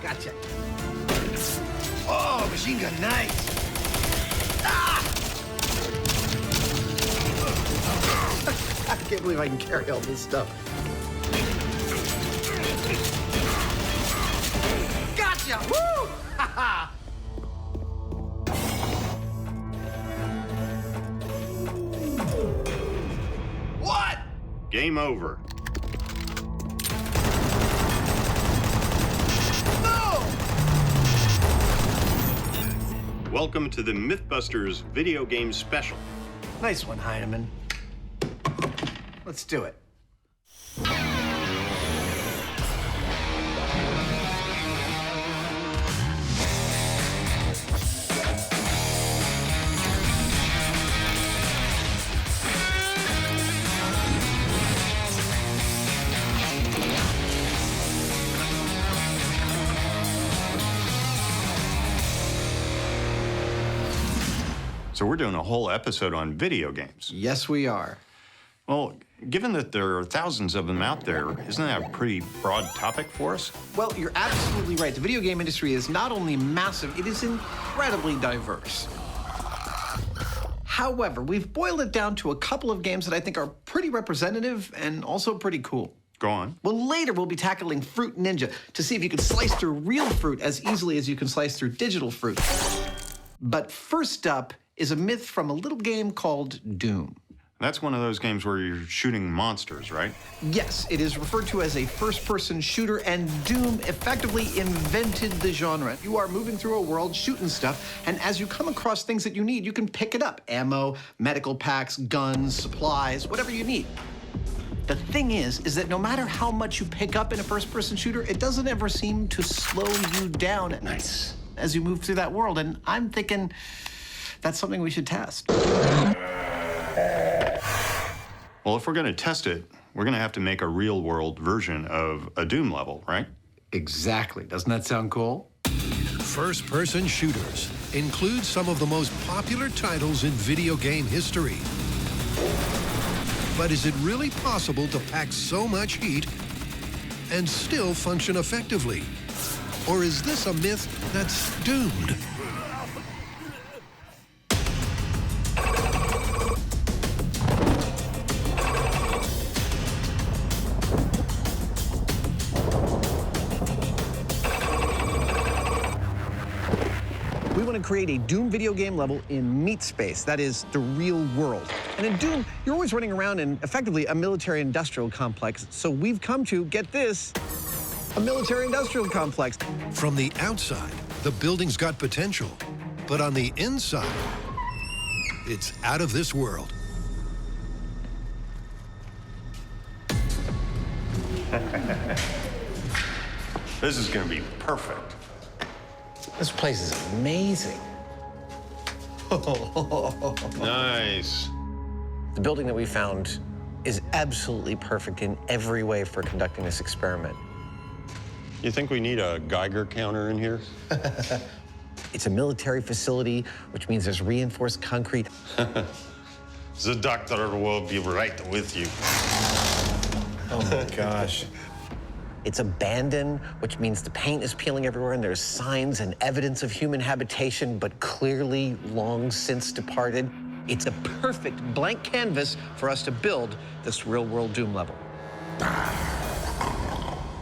Gotcha. Oh, machine gun, nice. Ah! I can't believe I can carry all this stuff. Gotcha! Woo! Ha ha! What? Game over. No! Welcome to the MythBusters video game special. Nice one, Heinemann. Let's do it. So we're doing a whole episode on video games. Yes, we are. Well, given that there are thousands of them out there, isn't that a pretty broad topic for us? Well, you're absolutely right. The video game industry is not only massive, it is incredibly diverse. However, we've boiled it down to a couple of games that I think are pretty representative and also pretty cool. Go on. Well, later we'll be tackling Fruit Ninja to see if you can slice through real fruit as easily as you can slice through digital fruit. But first up is a myth from a little game called Doom. That's one of those games where you're shooting monsters, right? Yes, it is referred to as a first-person shooter, and Doom effectively invented the genre. You are moving through a world shooting stuff, and as you come across things that you need, you can pick it up. Ammo, medical packs, guns, supplies, whatever you need. The thing is that no matter how much you pick up in a first-person shooter, it doesn't ever seem to slow you down. Nice. As you move through that world, and I'm thinking that's something we should test. Well, if we're going to test it, we're going to have to make a real-world version of a Doom level, right? Exactly. Doesn't that sound cool? First-person shooters include some of the most popular titles in video game history. But is it really possible to pack so much heat and still function effectively? Or is this a myth that's doomed? We want to create a Doom video game level in meat space, that is, the real world. And in Doom, you're always running around in, effectively, a military-industrial complex. So we've come to, get this, a military-industrial complex. From the outside, the building's got potential. But on the inside, it's out of this world. This is going to be perfect. This place is amazing. Nice. The building that we found is absolutely perfect in every way for conducting this experiment. You think we need a Geiger counter in here? It's a military facility, which means there's reinforced concrete. The doctor will be right with you. Oh my gosh. It's abandoned, which means the paint is peeling everywhere and there's signs and evidence of human habitation, but clearly long since departed. It's a perfect blank canvas for us to build this real-world Doom level.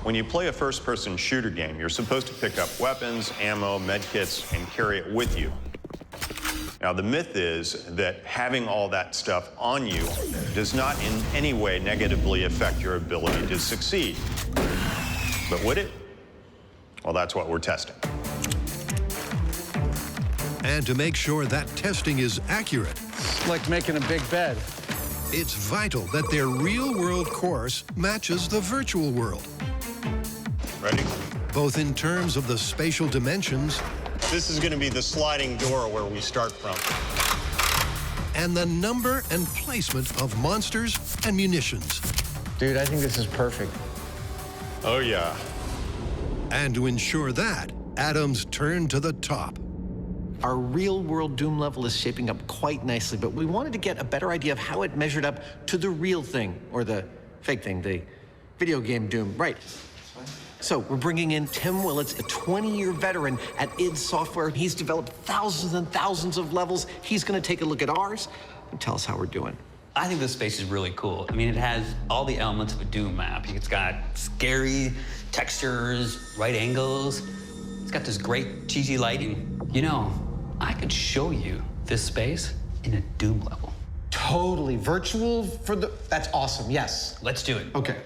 When you play a first-person shooter game, you're supposed to pick up weapons, ammo, medkits, and carry it with you. Now, the myth is that having all that stuff on you does not in any way negatively affect your ability to succeed. But would it? Well, that's what we're testing. And to make sure that testing is accurate, It's like making a big bed. it's vital that their real-world course matches the virtual world, Ready? both in terms of the spatial dimensions This is going to be the sliding door where we start from. and the number and placement of monsters and munitions. Dude, I think this is perfect. Oh, yeah. And to ensure that, Adam's turn to the top. Our real-world Doom level is shaping up quite nicely, but we wanted to get a better idea of how it measured up to the real thing, or the fake thing, the video game Doom. Right. So we're bringing in Tim Willits, a 20-year veteran at id Software. He's developed thousands and thousands of levels. He's going to take a look at ours and tell us how we're doing. I think this space is really cool. I mean, it has all the elements of a Doom map. It's got scary textures, right angles. It's got this great cheesy lighting. You know, I could show you this space in a Doom level. Totally. Virtual for the... That's awesome, yes. Let's do it. Okay.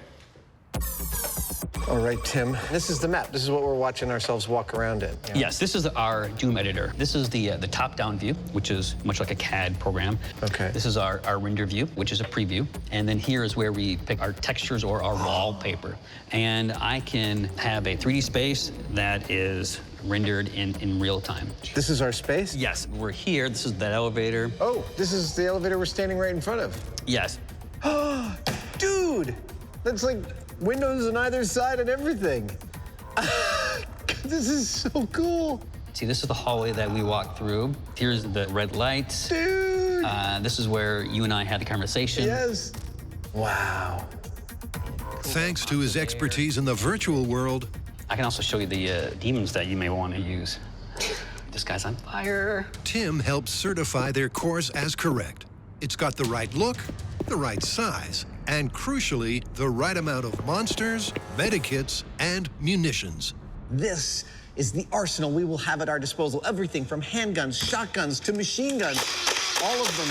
All right, Tim. This is the map. This is what we're watching ourselves walk around in. Yeah. Yes, this is our Doom editor. This is the top-down view, which is much like a CAD program. Okay. This is our render view, which is a preview. And then here is where we pick our textures or our wallpaper. And I can have a 3D space that is rendered in real time. This is our space? Yes, we're here. This is that elevator. Oh, this is the elevator we're standing right in front of. Yes. Dude, that's like windows on either side and everything. This is so cool. See, this is the hallway that we walked through. Here's the red lights. Dude. This is where you and I had the conversation. This. Wow. Thanks to his expertise in the virtual world, I can also show you the demons that you may want to use. This guy's on fire. Tim helps certify their course as correct. It's got the right look, the right size, and crucially, the right amount of monsters, medikits, and munitions. This is the arsenal we will have at our disposal. Everything from handguns, shotguns, to machine guns. All of them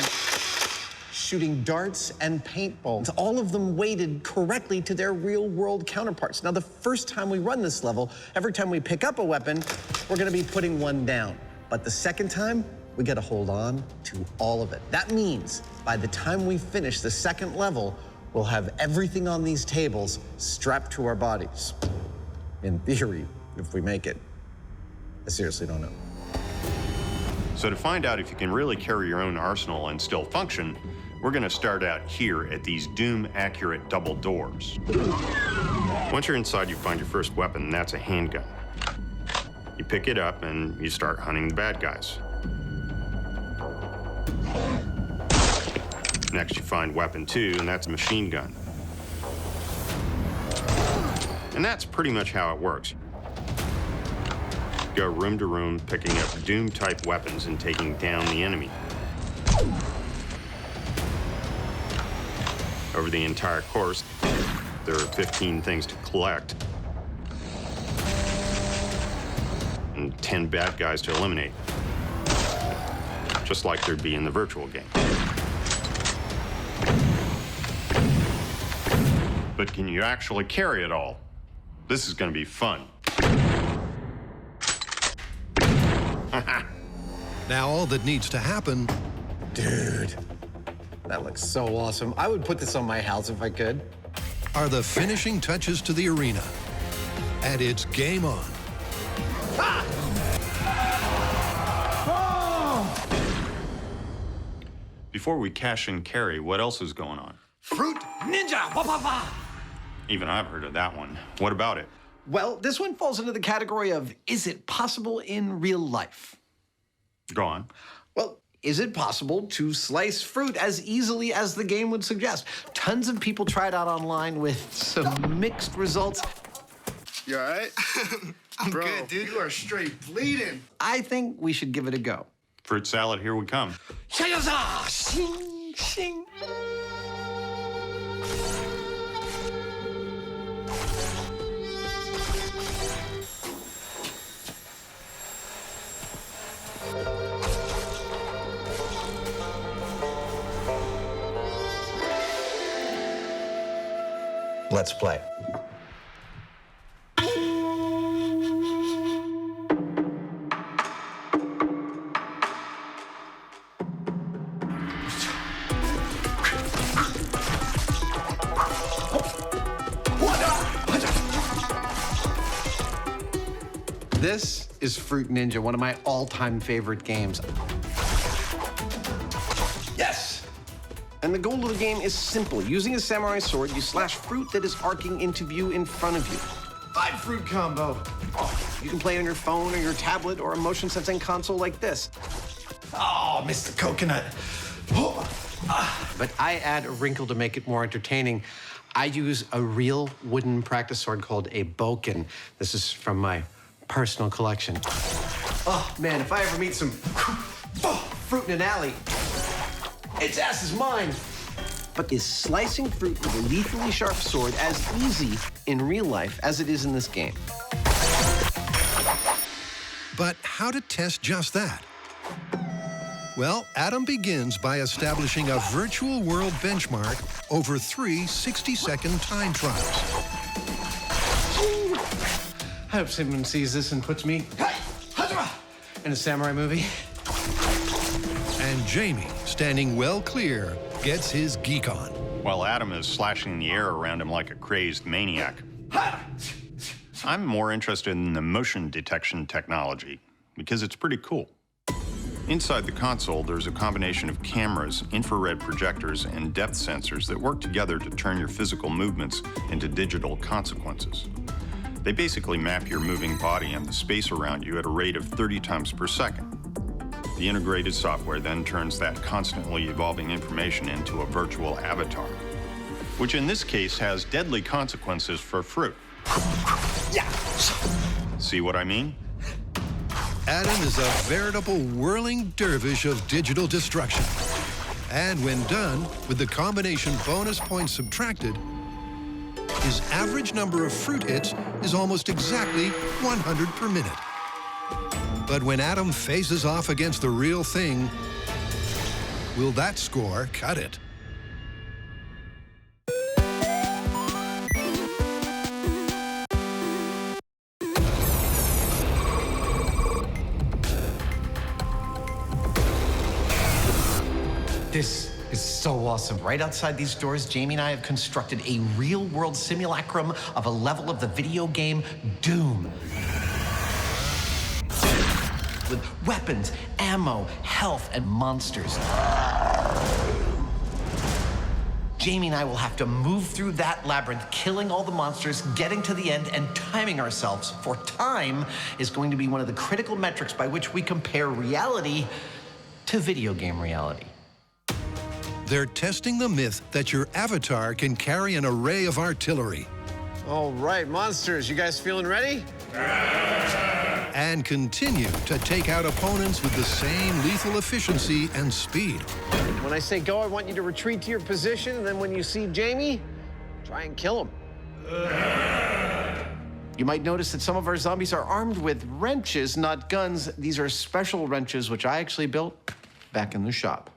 shooting darts and paintballs. All of them weighted correctly to their real-world counterparts. Now, the first time we run this level, every time we pick up a weapon, we're gonna be putting one down. But the second time, we gotta hold on to all of it. That means by the time we finish the second level, we'll have everything on these tables strapped to our bodies. In theory, if we make it. I seriously don't know. So to find out if you can really carry your own arsenal and still function, we're gonna start out here at these Doom-accurate double doors. Once you're inside, you find your first weapon, and that's a handgun. You pick it up and you start hunting the bad guys. Next, you find weapon 2, and that's a machine gun. And that's pretty much how it works. Go room to room, picking up Doom-type weapons and taking down the enemy. Over the entire course, there are 15 things to collect and 10 bad guys to eliminate, just like there'd be in the virtual game. But can you actually carry it all? This is gonna be fun. Now all that needs to happen, Dude, that looks so awesome. I would put this on my house if I could. are the finishing touches to the arena. And it's game on. Before we cash and carry, what else is going on? Fruit Ninja! Wah, wah, wah. Even I've heard of that one. What about it? Well, this one falls into the category of, is it possible in real life? Go on. Well, is it possible to slice fruit as easily as the game would suggest? Tons of people tried out online with some mixed results. You all right? I'm Bro, good, dude. you are straight bleeding. I think we should give it a go. Fruit salad, here we come. Shing, shing. Let's play. This is Fruit Ninja, one of my all-time favorite games. Yes! And the goal of the game is simple. Using a samurai sword, you slash fruit that is arcing into view in front of you. 5 fruit combo. Oh, you can play on your phone or your tablet or a motion sensing console like this. Oh, Mr. Coconut. Oh. but I add a wrinkle to make it more entertaining. I use a real wooden practice sword called a boken. This is from my personal collection. Oh, man, if I ever meet some fruit in an alley, its ass is mine. But is slicing fruit with a lethally sharp sword as easy in real life as it is in this game? But how to test just that? Well, Adam begins by establishing a virtual world benchmark over 3 60-second time trials. I hope someone sees this and puts me in a samurai movie. And Jamie, standing well clear, gets his geek on. While Adam is slashing the air around him like a crazed maniac. I'm more interested in the motion detection technology because it's pretty cool. Inside the console, there's a combination of cameras, infrared projectors, and depth sensors that work together to turn your physical movements into digital consequences. They basically map your moving body and the space around you at a rate of 30 times per second. The integrated software then turns that constantly evolving information into a virtual avatar, which in this case has deadly consequences for fruit. Yeah. See what I mean? Adam is a veritable whirling dervish of digital destruction. And when done, with the combination bonus points subtracted, his average number of fruit hits is almost exactly 100 per minute. But when Adam faces off against the real thing, will that score cut it? This is so awesome. Right outside these doors, Jamie and I have constructed a real-world simulacrum of a level of the video game Doom. With weapons, ammo, health, and monsters. Jamie and I will have to move through that labyrinth, killing all the monsters, getting to the end, and timing ourselves. For time is going to be one of the critical metrics by which we compare reality to video game reality. They're testing the myth that your avatar can carry an array of artillery. All right, monsters, you guys feeling ready? And continue to take out opponents with the same lethal efficiency and speed. When I say go, I want you to retreat to your position, and then when you see Jamie, try and kill him. You might notice that some of our zombies are armed with wrenches, not guns. These are special wrenches, which I actually built back in the shop.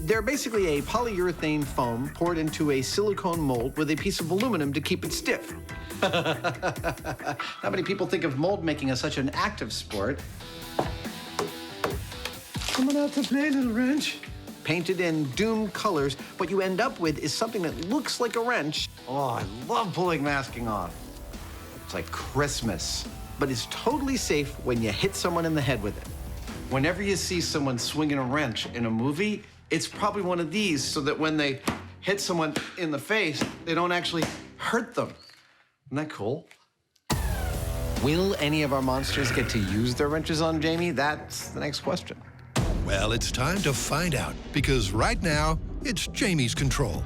They're basically a polyurethane foam poured into a silicone mold with a piece of aluminum to keep it stiff. How many people think of mold making as such an active sport? Coming out to play, little wrench. Painted in Doom colors, what you end up with is something that looks like a wrench. Oh, I love pulling masking off. It's like Christmas, but it's totally safe when you hit someone in the head with it. Whenever you see someone swinging a wrench in a movie, it's probably one of these so that when they hit someone in the face, they don't actually hurt them. Isn't that cool? Will any of our monsters get to use their wrenches on Jamie? That's the next question. Well, it's time to find out, because right now, it's Jamie's control.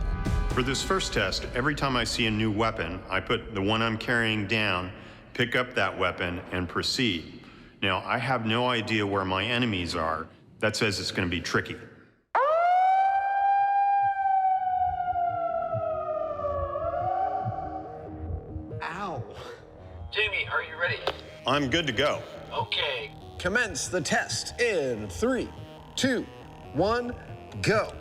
For this first test, every time I see a new weapon, I put the one I'm carrying down, pick up that weapon, and proceed. Now, I have no idea where my enemies are. That says it's going to be tricky. Ow. Jamie, are you ready? I'm good to go. Okay. Commence the test in 3, 2, 1, go.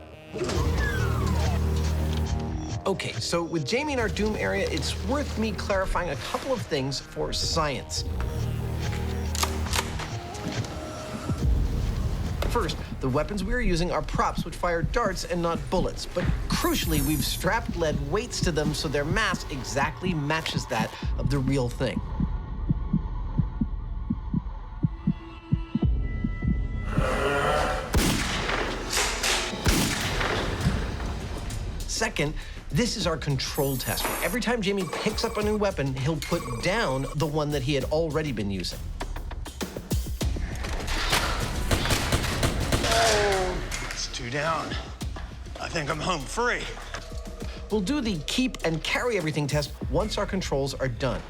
Okay, so with Jamie in our Doom area, it's worth me clarifying a couple of things for science. First, the weapons we are using are props which fire darts and not bullets. But crucially, we've strapped lead weights to them so their mass exactly matches that of the real thing. Second, this is our control test, where every time Jamie picks up a new weapon, he'll put down the one that he had already been using. It's too down. I think I'm home free. We'll do the keep and carry everything test once our controls are done.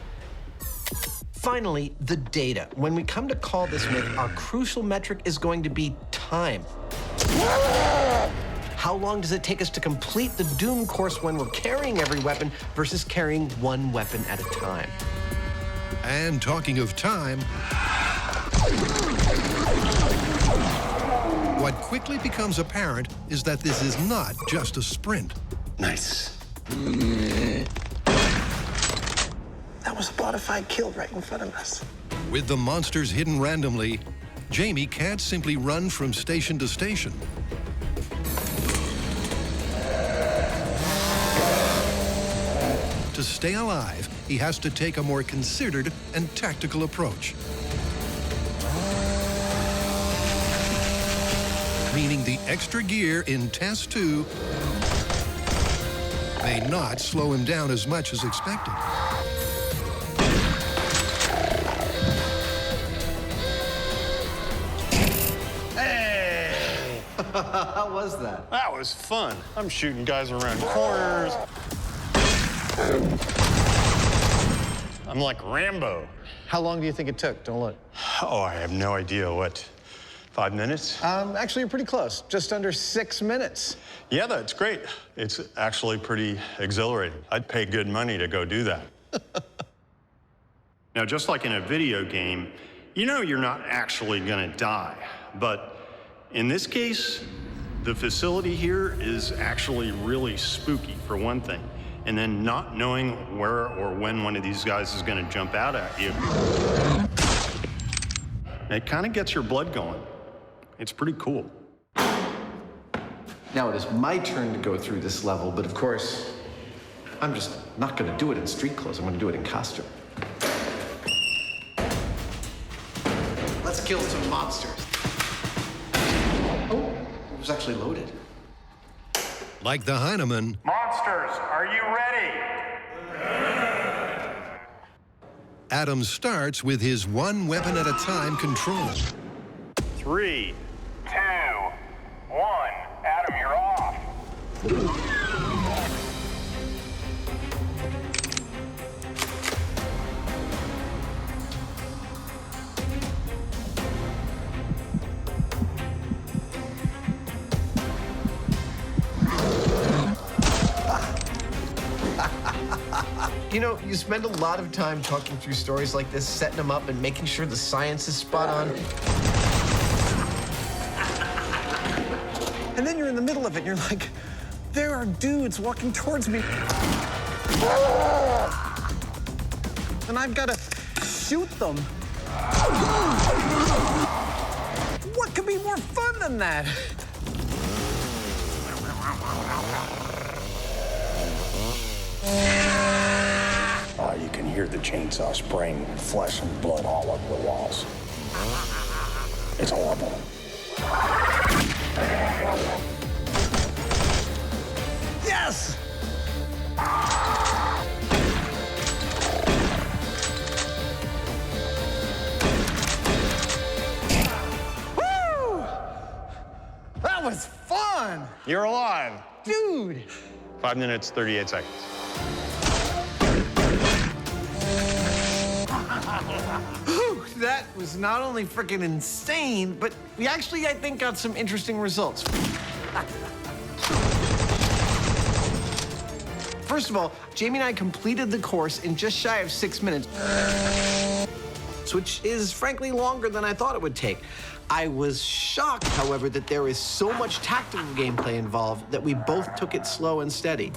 Finally, the data. When we come to call this myth, our crucial metric is going to be time. How long does it take us to complete the Doom course when we're carrying every weapon versus carrying one weapon at a time? And talking of time, what quickly becomes apparent is that this is not just a sprint. Nice. That was a bona fide kill right in front of us. With the monsters hidden randomly, Jamie can't simply run from station to station. To stay alive, he has to take a more considered and tactical approach. Meaning the extra gear in Test 2 may not slow him down as much as expected. How was that? That was fun. I'm shooting guys around corners. I'm like Rambo. How long do you think it took? Don't look. Oh, I have no idea. What, 5 minutes? Actually, you're pretty close. Just under 6 minutes. Yeah, that's great. It's actually pretty exhilarating. I'd pay good money to go do that. Now, just like in a video game, you know you're not actually gonna die. But in this case, the facility here is actually really spooky, for one thing. And then not knowing where or when one of these guys is gonna jump out at you, it kind of gets your blood going. It's pretty cool. Now it is my turn to go through this level, but of course, I'm just not gonna do it in street clothes. I'm gonna do it in costume. Let's kill some monsters. Oh, it was actually loaded. Like the Heinemann, Monsters, are you ready? Adam starts with his one weapon at a time control. 3, 2, 1. Adam, you're off. You know, you spend a lot of time talking through stories like this, setting them up and making sure the science is spot on. And then you're in the middle of it, and you're like, there are dudes walking towards me. And I've got to shoot them. What could be more fun than that? You can hear the chainsaw spraying flesh and blood all over the walls. It's horrible. Yes! Woo! That was fun! You're alive. Dude! 5 minutes, 38 seconds. That was not only freaking insane, but we actually, I think, got some interesting results. First of all, Jamie and I completed the course in just shy of 6 minutes, which is frankly longer than I thought it would take. I was shocked, however, that there is so much tactical gameplay involved that we both took it slow and steady.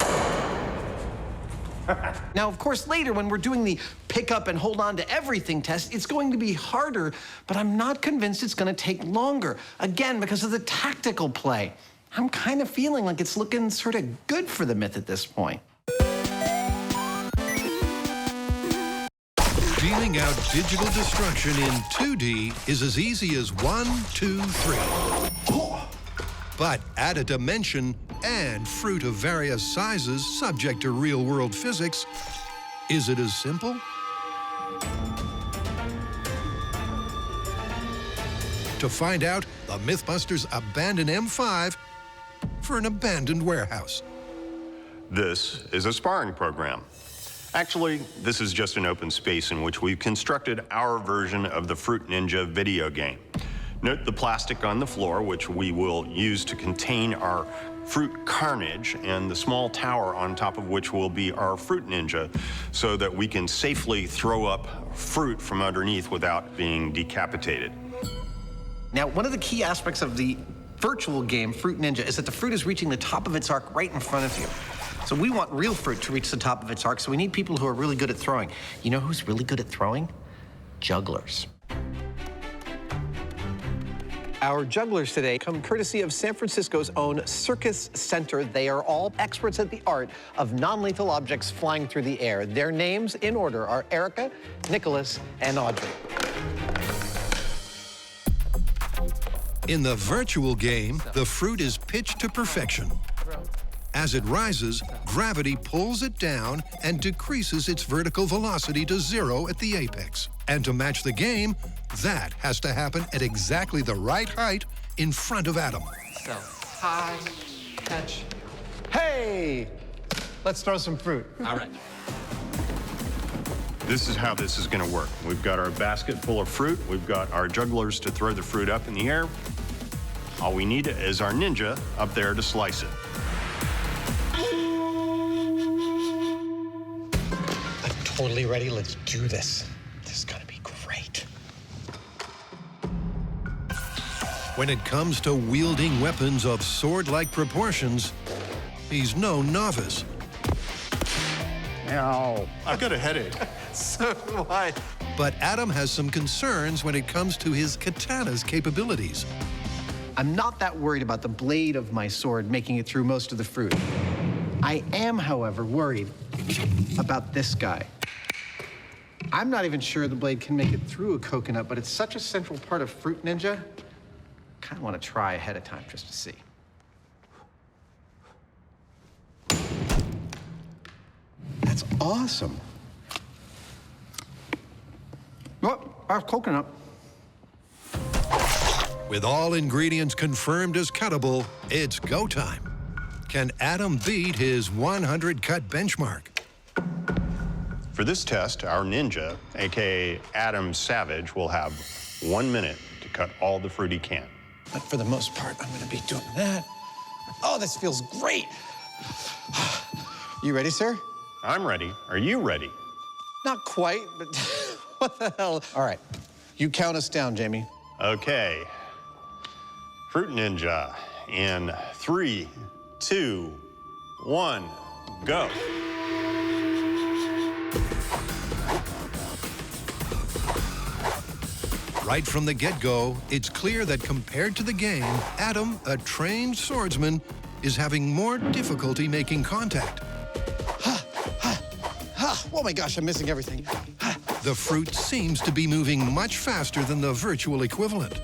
Now, of course, later when we're doing the pick up and hold on to everything test, it's going to be harder, but I'm not convinced it's going to take longer. Again, because of the tactical play. I'm kind of feeling like it's looking sort of good for the myth at this point. Dealing out digital destruction in 2D is as easy as 1, 2, 3. But add a dimension and fruit of various sizes subject to real-world physics. Is it as simple? To find out, the MythBusters abandon M5 for an abandoned warehouse. This is a sparring program. Actually, this is just an open space in which we've constructed our version of the Fruit Ninja video game. Note the plastic on the floor, which we will use to contain our fruit carnage, and the small tower on top of which will be our Fruit Ninja, so that we can safely throw up fruit from underneath without being decapitated. Now, one of the key aspects of the virtual game, Fruit Ninja, is that the fruit is reaching the top of its arc right in front of you. So we want real fruit to reach the top of its arc, so we need people who are really good at throwing. You know who's really good at throwing? Jugglers. Our jugglers today come courtesy of San Francisco's own Circus Center. They are all experts at the art of non-lethal objects flying through the air. Their names in order are Erica, Nicholas, and Audrey. In the virtual game, the fruit is pitched to perfection. As it rises, gravity pulls it down and decreases its vertical velocity to 0 at the apex. And to match the game, that has to happen at exactly the right height in front of Adam. So, high, catch. Hey! Let's throw some fruit. All right. This is how this is going to work. We've got our basket full of fruit. We've got our jugglers to throw the fruit up in the air. All we need is our ninja up there to slice it. I'm totally ready. Let's do this. This is gonna be great. When it comes to wielding weapons of sword-like proportions, he's no novice. Ow. I've got a headache. So do I. But Adam has some concerns when it comes to his katana's capabilities. I'm not that worried about the blade of my sword making it through most of the fruit. I am, however, worried about this guy. I'm not even sure the blade can make it through a coconut, but it's such a central part of Fruit Ninja. I kind of want to try ahead of time just to see. That's awesome. Oh, I have coconut. With all ingredients confirmed as cuttable, it's go time. Can Adam beat his 100 cut benchmark? For this test, our ninja, aka Adam Savage, will have 1 minute to cut all the fruit he can. But for the most part, I'm gonna be doing that. Oh, this feels great. You ready, sir? I'm ready. Are you ready? Not quite, but what the hell? All right, you count us down, Jamie. Okay. Fruit Ninja in 3, 2, 1, go. Right from the get-go, it's clear that compared to the game, Adam, a trained swordsman, is having more difficulty making contact. Oh my gosh, I'm missing everything. The fruit seems to be moving much faster than the virtual equivalent.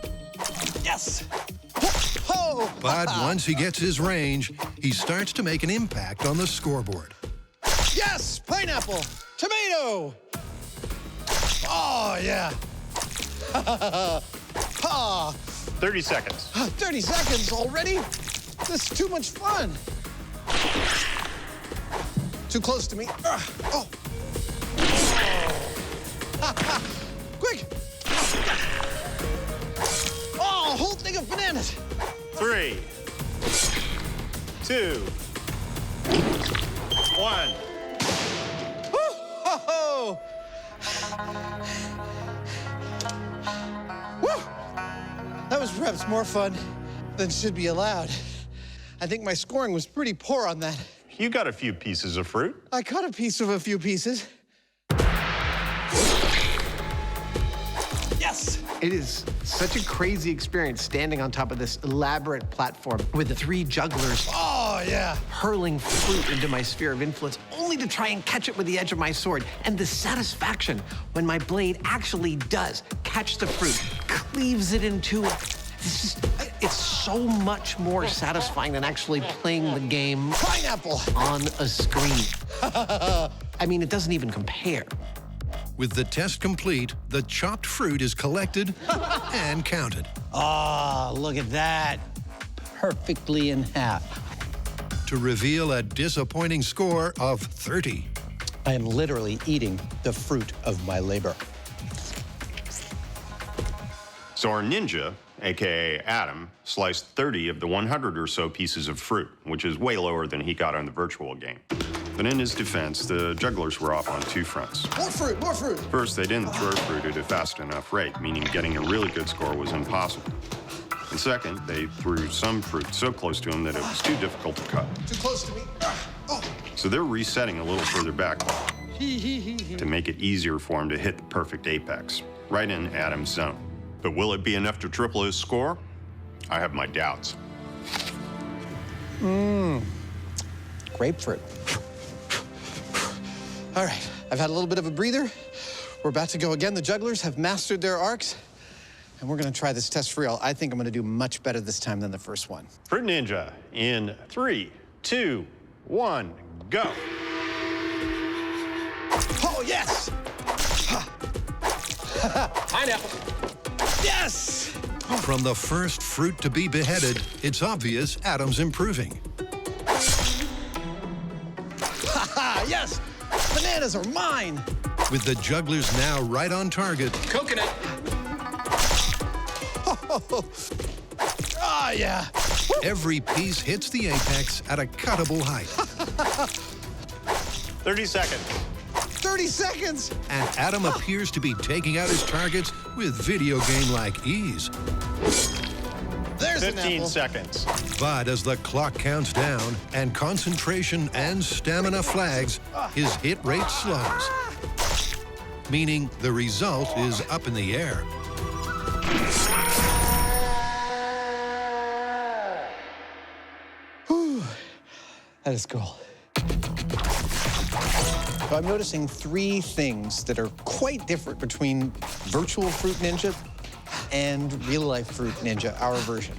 Yes! Oh! But once he gets his range, he starts to make an impact on the scoreboard. Yes! Pineapple! Tomato! Oh, yeah. 30 seconds. 30 seconds already? This is too much fun. Too close to me. Oh. Quick. Oh, a whole thing of bananas. 3, 2, 1. Oh. Woo. That was perhaps more fun than should be allowed. I think my scoring was pretty poor on that. You got a few pieces of fruit. I caught a piece of a few pieces. Yes! It is such a crazy experience standing on top of this elaborate platform with the 3 jugglers Oh, yeah. hurling fruit into my sphere of influence, only to try and catch it with the edge of my sword. And the satisfaction when my blade actually does catch the fruit, cleaves it in two. It's so much more satisfying than actually playing the game Pineapple! on a screen. I mean, it doesn't even compare. With the test complete, the chopped fruit is collected and counted. Oh, look at that. Perfectly in half. to reveal a disappointing score of 30. I am literally eating the fruit of my labor. So our ninja, AKA Adam, sliced 30 of the 100 or so pieces of fruit, which is way lower than he got on the virtual game. But in his defense, the jugglers were off on two fronts. More fruit, more fruit. First, they didn't throw fruit at a fast enough rate, meaning getting a really good score was impossible. And second, they threw some fruit so close to him that it was too difficult to cut. Too close to me. Oh. So they're resetting a little further back to make it easier for him to hit the perfect apex, right in Adam's zone. But will it be enough to triple his score? I have my doubts. Grapefruit. All right, I've had a little bit of a breather. We're about to go again. The jugglers have mastered their arcs, and we're gonna try this test for real. I think I'm gonna do much better this time than the first one. Fruit Ninja in 3, 2, 1, go. Oh, yes! Pineapple. Yes! From the first fruit to be beheaded, it's obvious Adam's improving. Haha, yes! Bananas are mine! With the jugglers now right on target, Coconut. Ah, yeah. every piece hits the apex at a cuttable height. 30 seconds. 30 seconds! And Adam appears to be taking out his targets with video game-like ease. There's an 15 apple. seconds. But as the clock counts down and concentration and stamina flags, his hit rate slows. Meaning the result is up in the air. Whew. That is cool. So I'm noticing three things that are quite different between virtual Fruit Ninja and real-life Fruit Ninja, our version.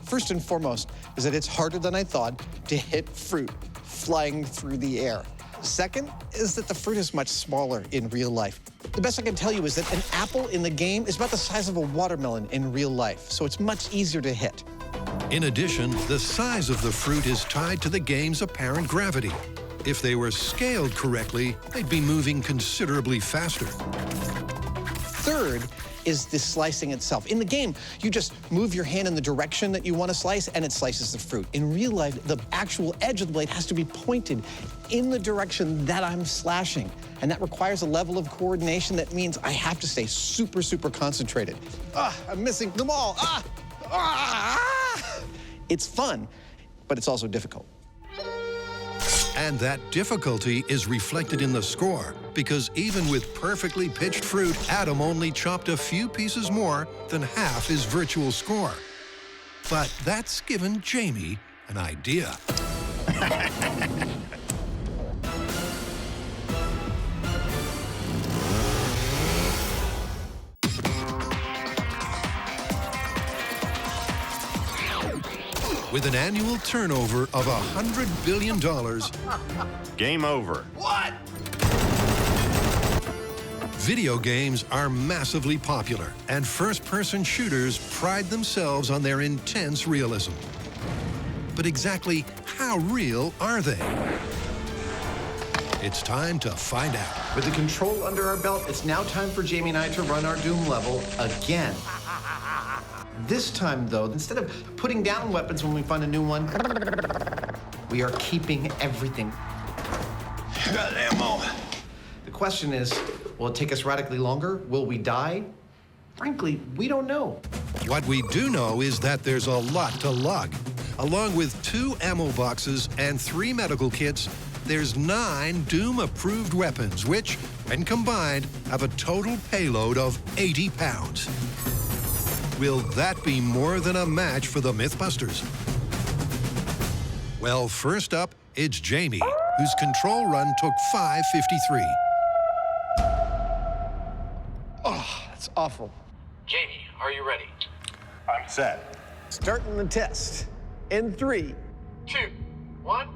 First and foremost is that it's harder than I thought to hit fruit flying through the air. Second is that the fruit is much smaller in real life. The best I can tell you is that an apple in the game is about the size of a watermelon in real life, so it's much easier to hit. In addition, the size of the fruit is tied to the game's apparent gravity. If they were scaled correctly, they'd be moving considerably faster. Third is the slicing itself. In the game, you just move your hand in the direction that you want to slice, and it slices the fruit. In real life, the actual edge of the blade has to be pointed in the direction that I'm slashing. And that requires a level of coordination that means I have to stay super, super concentrated. I'm missing them all. It's fun, but it's also difficult. And that difficulty is reflected in the score, because even with perfectly pitched fruit, Adam only chopped a few pieces more than half his virtual score. But that's given Jamie an idea. With an annual turnover of $100 billion, Game over. What? video games are massively popular, and first-person shooters pride themselves on their intense realism. But exactly how real are they? It's time to find out. With the control under our belt, it's now time for Jamie and I to run our Doom level again. This time, though, instead of putting down weapons when we find a new one, we are keeping everything. Got ammo. The question is, will it take us radically longer? Will we die? Frankly, we don't know. What we do know is that there's a lot to lug. Along with 2 ammo boxes and 3 medical kits, there's 9 Doom-approved weapons, which, when combined, have a total payload of 80 pounds. Will that be more than a match for the MythBusters? Well, first up, it's Jamie, whose control run took 5:53. Oh, that's awful. Jamie, are you ready? I'm set. Starting the test. In 3, 2, 1.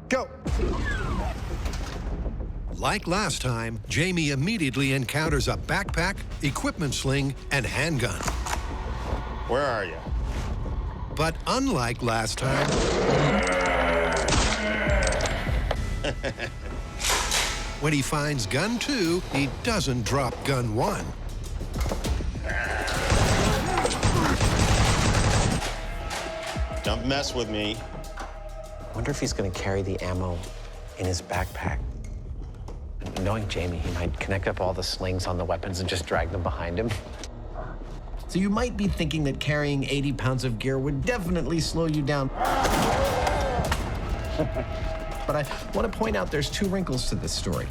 go. Like last time, Jamie immediately encounters a backpack, equipment sling, and handgun. Where are you? But unlike last time, When he finds gun 2, he doesn't drop gun 1. Don't mess with me. Wonder if he's going to carry the ammo in his backpack. Knowing Jamie, he might connect up all the slings on the weapons and just drag them behind him. So you might be thinking that carrying 80 pounds of gear would definitely slow you down. But I want to point out there's 2 wrinkles to this story.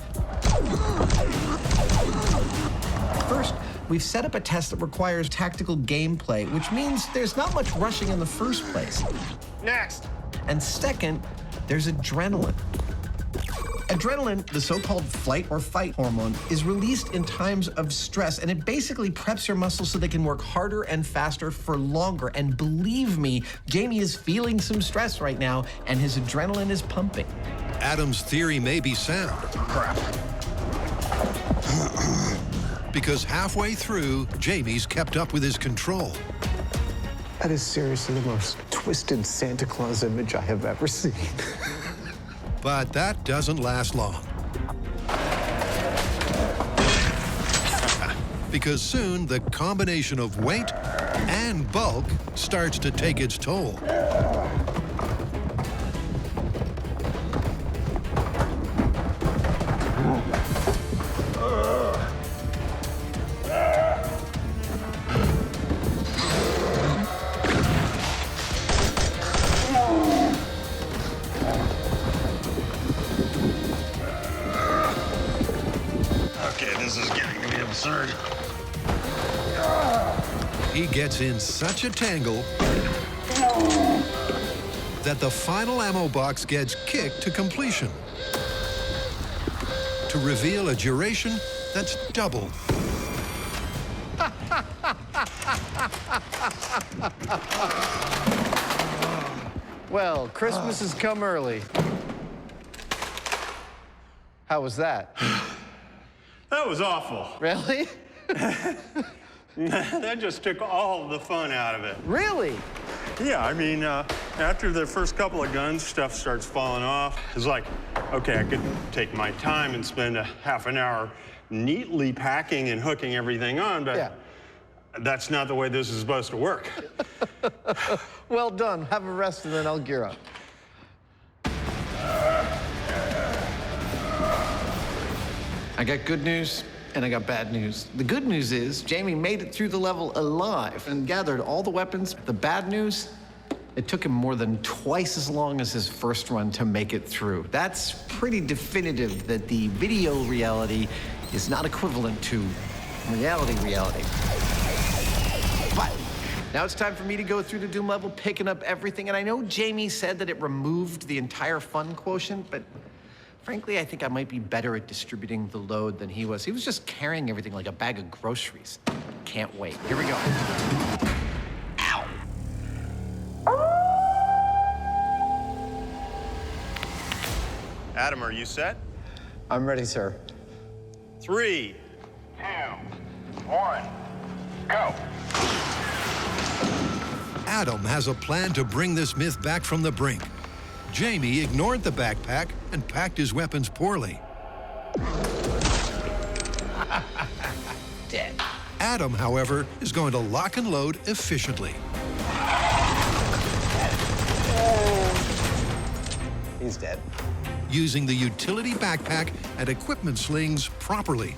First, we've set up a test that requires tactical gameplay, which means there's not much rushing in the first place. Next. And second, there's adrenaline. Adrenaline, the so-called flight or fight hormone, is released in times of stress, and it basically preps your muscles so they can work harder and faster for longer. And believe me, Jamie is feeling some stress right now, and his adrenaline is pumping. Adam's theory may be sound. Crap. Because halfway through, Jamie's kept up with his control. That is seriously the most twisted Santa Claus image I have ever seen. But that doesn't last long. Because soon, the combination of weight and bulk starts to take its toll. He gets in such a tangle that the final ammo box gets kicked to completion to reveal a duration that's double. Well, Christmas has come early. How was that? That was awful. Really? That just took all the fun out of it. Really? Yeah, I mean, after the first couple of guns, stuff starts falling off. It's like, okay, I could take my time and spend a half an hour neatly packing and hooking everything on, but that's not the way this is supposed to work. Well done. Have a rest and then I'll gear up. I got good news and I got bad news. The good news is Jamie made it through the level alive and gathered all the weapons. The bad news, it took him more than twice as long as his first run to make it through. That's pretty definitive that the video reality is not equivalent to reality. But now it's time for me to go through the Doom level, picking up everything. And I know Jamie said that it removed the entire fun quotient, but frankly, I think I might be better at distributing the load than he was. He was just carrying everything like a bag of groceries. Can't wait. Here we go. Ow! Adam, are you set? I'm ready, sir. 3, 2, 1, go. Adam has a plan to bring this myth back from the brink. Jamie ignored the backpack and packed his weapons poorly. Dead. Adam, however, is going to lock and load efficiently. He's dead. Using the utility backpack and equipment slings properly.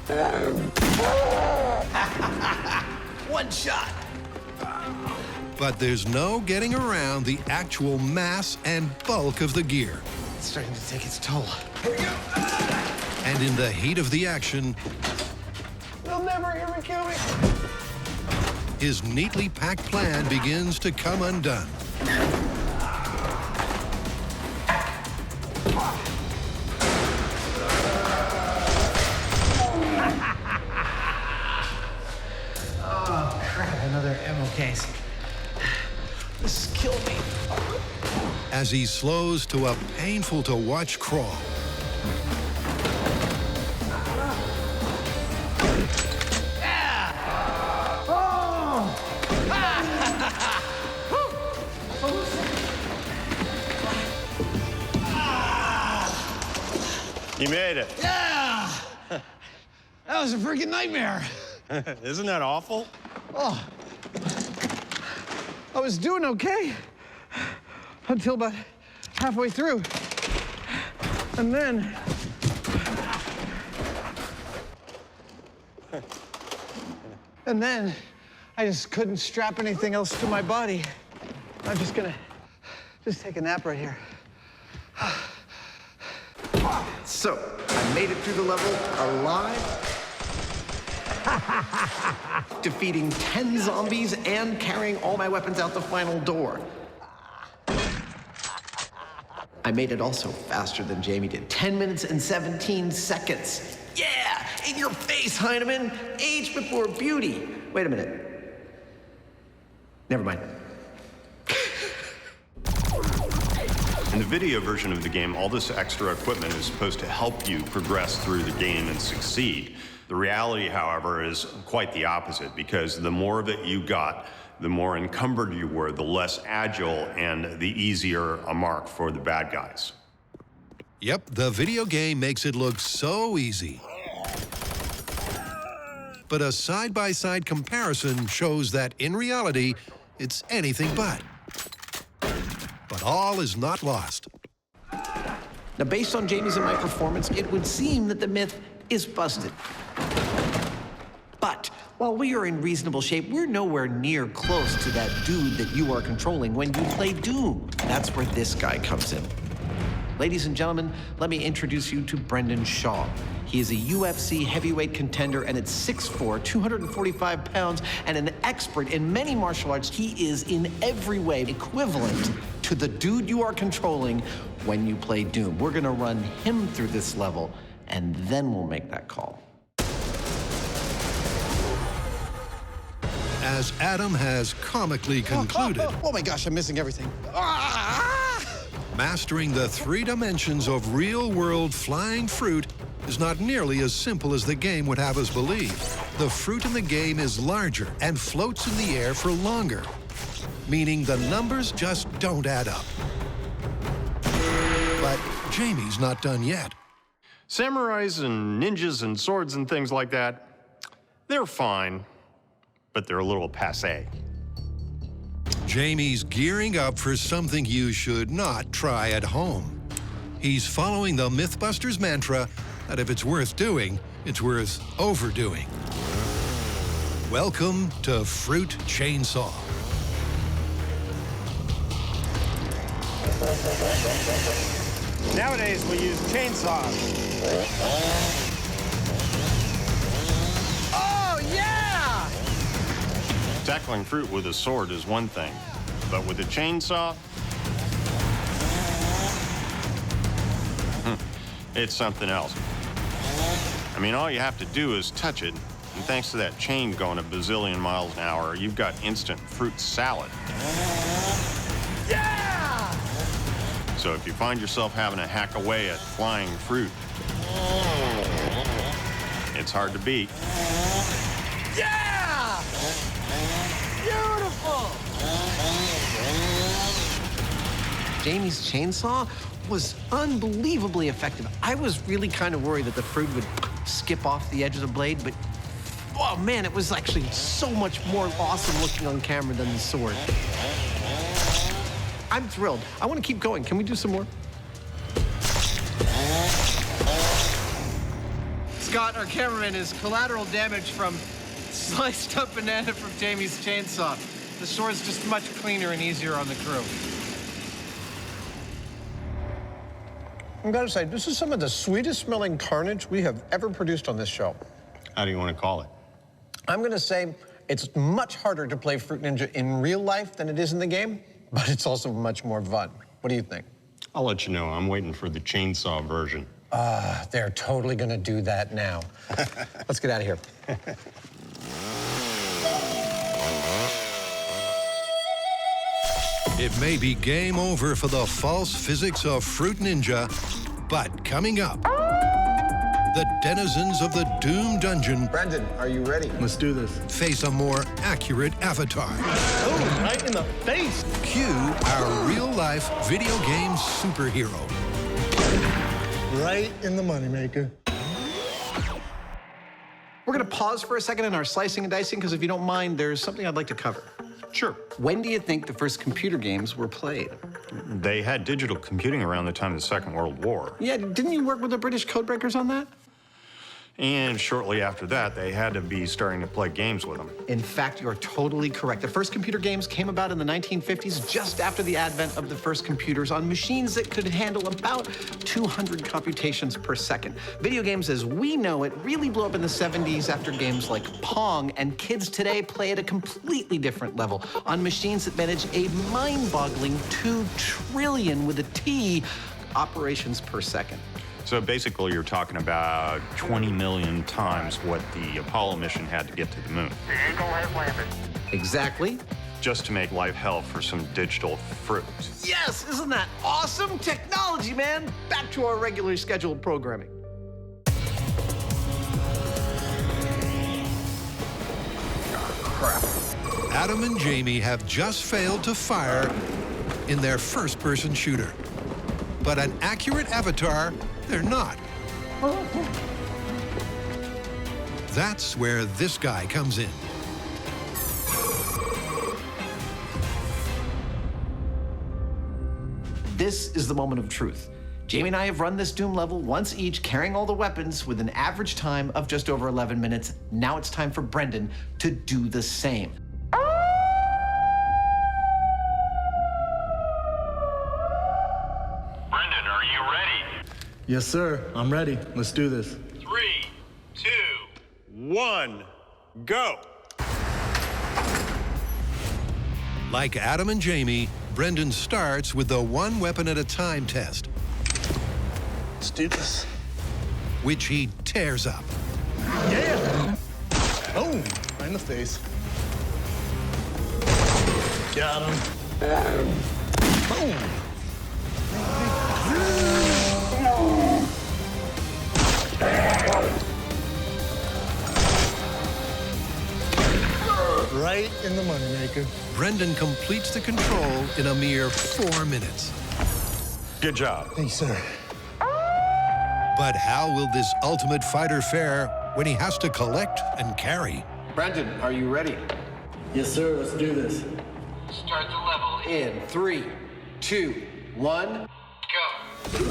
One shot. But there's no getting around the actual mass and bulk of the gear. It's starting to take its toll. And in the heat of the action, They'll never hear me coming. his neatly packed plan begins to come undone. Oh, crap, another ammo case. This killed me. As he slows to a painful-to-watch crawl. you made it. Yeah! That was a freaking nightmare. Isn't that awful? Oh, I was doing okay until about halfway through. And then... And then I just couldn't strap anything else to my body. I'm just gonna take a nap right here. So, I made it through the level alive, defeating 10 zombies and carrying all my weapons out the final door. I made it also faster than Jamie did. 10 minutes and 17 seconds. Yeah, in your face, Heinemann. Age before beauty. Wait a minute. Never mind. In the video version of the game, all this extra equipment is supposed to help you progress through the game and succeed. The reality, however, is quite the opposite, because the more of it you got, the more encumbered you were, the less agile and the easier a mark for the bad guys. Yep, the video game makes it look so easy. But a side-by-side comparison shows that in reality, it's anything but. But all is not lost. Now, based on Jamie's and my performance, it would seem that the myth is busted. But while we are in reasonable shape, we're nowhere near close to that dude that you are controlling when you play Doom. That's where this guy comes in. Ladies and gentlemen, let me introduce you to Brendan Shaw. He is a UFC heavyweight contender, and at 6'4", 245 pounds, and an expert in many martial arts. He is in every way equivalent to the dude you are controlling when you play Doom. We're gonna run him through this level, and then we'll make that call. As Adam has comically concluded, Oh my gosh, I'm missing everything. mastering the 3 dimensions of real-world flying fruit is not nearly as simple as the game would have us believe. The fruit in the game is larger and floats in the air for longer, meaning the numbers just don't add up. But Jamie's not done yet. Samurais and ninjas and swords and things like that, they're fine, but they're a little passé. Jamie's gearing up for something you should not try at home. He's following the MythBusters mantra that if it's worth doing, it's worth overdoing. Welcome to Fruit Chainsaw. Nowadays, we use chainsaws. Oh, yeah! Tackling fruit with a sword is one thing, but with a chainsaw, it's something else. I mean, all you have to do is touch it, and thanks to that chain going a bazillion miles an hour, you've got instant fruit salad. Yeah! So if you find yourself having to hack away at flying fruit, it's hard to beat. Yeah! Beautiful! Jamie's chainsaw was unbelievably effective. I was really kind of worried that the fruit would skip off the edge of the blade, but oh man, it was actually so much more awesome looking on camera than the sword. I'm thrilled. I want to keep going. Can we do some more? Scott, our cameraman, is collateral damage from sliced up banana from Jamie's chainsaw. The sword's just much cleaner and easier on the crew. I've got to say, this is some of the sweetest smelling carnage we have ever produced on this show. How do you want to call it? I'm going to say it's much harder to play Fruit Ninja in real life than it is in the game, but it's also much more fun. What do you think? I'll let you know. I'm waiting for the chainsaw version. They're totally going to do that now. Let's get out of here. It may be game over for the false physics of Fruit Ninja, but coming up, the denizens of the Doom Dungeon Brendan, are you ready? Let's do this. face a more accurate avatar. Oh, right in the face. Cue our real-life video game superhero. Right in the moneymaker. We're gonna pause for a second in our slicing and dicing, because if you don't mind, there's something I'd like to cover. Sure. When do you think the first computer games were played? They had digital computing around the time of the Second World War. Yeah, didn't you work with the British codebreakers on that? And shortly after that, they had to be starting to play games with them. In fact, you're totally correct. The first computer games came about in the 1950s, just after the advent of the first computers on machines that could handle about 200 computations per second. Video games as we know it really blew up in the 70s after games like Pong, and kids today play at a completely different level on machines that manage a mind-boggling 2 trillion with a T operations per second. So basically, you're talking about 20 million times what the Apollo mission had to get to the moon. The Eagle has landed. Exactly. Just to make life hell for some digital fruit. Yes, isn't that awesome? Technology, man. Back to our regularly scheduled programming. Adam and Jamie have just failed to fire in their first-person shooter. But an accurate avatar, they're not. That's where this guy comes in. This is the moment of truth. Jamie and I have run this Doom level once each, carrying all the weapons with an average time of just over 11 minutes. Now it's time for Brendan to do the same. Brendan, are you ready? Yes, sir. I'm ready. Let's do this. 3, 2, 1, go! Like Adam and Jamie, Brendan starts with the one weapon at a time test, Let's do this. which he tears up. Yeah! Oh, right in the face. Got him. Boom. Right in the moneymaker. Brendan completes the control in a mere 4 minutes. Good job. Thanks, sir. But how will this ultimate fighter fare when he has to collect and carry? Brendan, are you ready? Yes, sir. Let's do this. start the level. In 3, 2, 1, Go.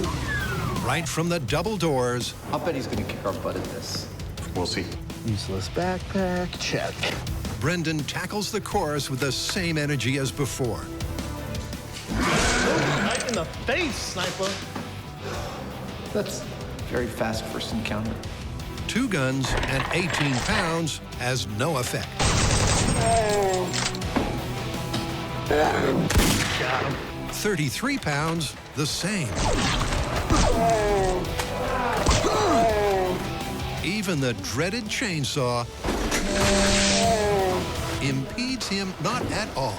Right from the double doors, I'll bet he's gonna kick our butt at this. We'll see. Useless backpack. Check. Brendan tackles the chorus with the same energy as before. Right in the face, sniper. That's very fast first encounter. 2 guns and 18 pounds has no effect. Got him. 33 pounds, the same. Even the dreaded chainsaw impedes him not at all.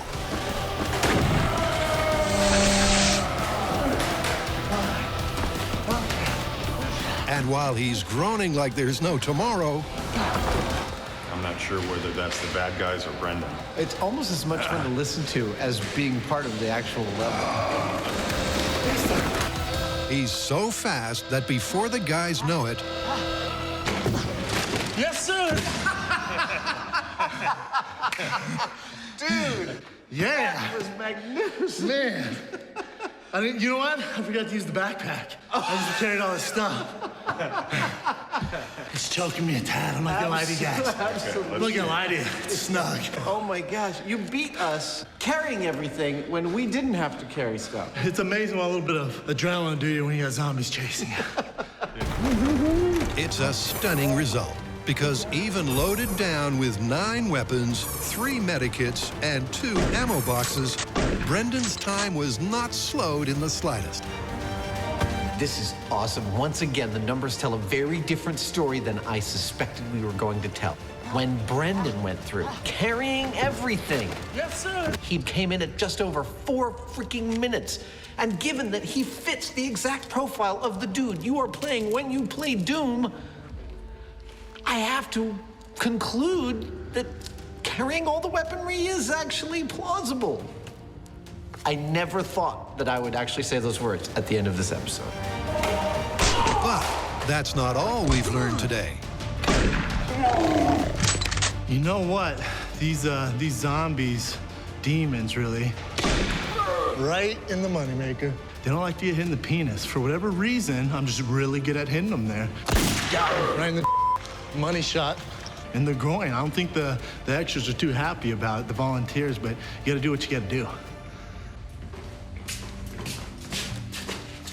And while he's groaning like there's no tomorrow, I'm not sure whether that's the bad guys or Brendan. It's almost as much fun to listen to as being part of the actual level. he's so fast that before the guys know it, Yes, sir. Dude, Yeah. that was magnificent. Man. I mean, you know what? I forgot to use the backpack. I just carried all this stuff. It's choking me a tad. I'm not gonna lie to you guys. Absolutely. I'm not gonna lie to you. It's snug. Oh my gosh, you beat us carrying everything when we didn't have to carry stuff. It's amazing what a little bit of adrenaline will do you when you got zombies chasing you. it's a stunning result. Because even loaded down with 9 weapons, 3 medikits, and 2 ammo boxes, Brendan's time was not slowed in the slightest. This is awesome. Once again, the numbers tell a very different story than I suspected we were going to tell. When Brendan went through, carrying everything, Yes, sir. he came in at just over 4 freaking minutes. And given that he fits the exact profile of the dude you are playing when you play Doom, I have to conclude that carrying all the weaponry is actually plausible. I never thought that I would actually say those words at the end of this episode. But that's not all we've learned today. You know what? These zombies, demons, really. Right in the moneymaker. They don't like to get hit in the penis. For whatever reason, I'm just really good at hitting them there. Right in the money shot. In the groin. I don't think the extras are too happy about it, the volunteers, but you gotta do what you gotta do.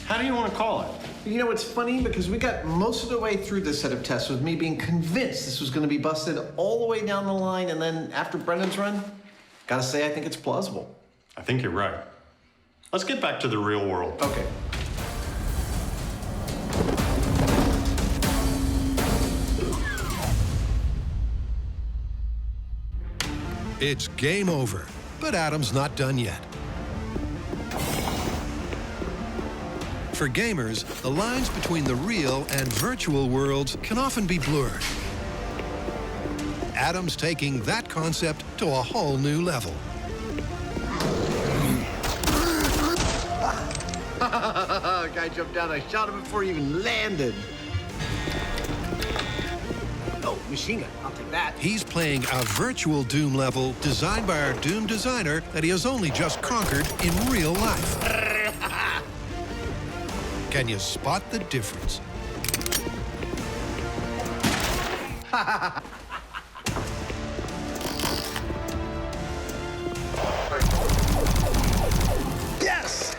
How do you want to call it? You know, it's funny because we got most of the way through this set of tests with me being convinced this was going to be busted all the way down the line, and then after Brendan's run, gotta say I think it's plausible. I think you're right. Let's get back to the real world. Okay. It's game over, but Adam's not done yet. For gamers, the lines between the real and virtual worlds can often be blurred. Adam's taking that concept to a whole new level. Guy jumped down, I shot him before he even landed. Oh, machine gun, I'll take that. He's playing a virtual Doom level designed by our Doom designer that he has only just conquered in real life. Can you spot the difference? Yes!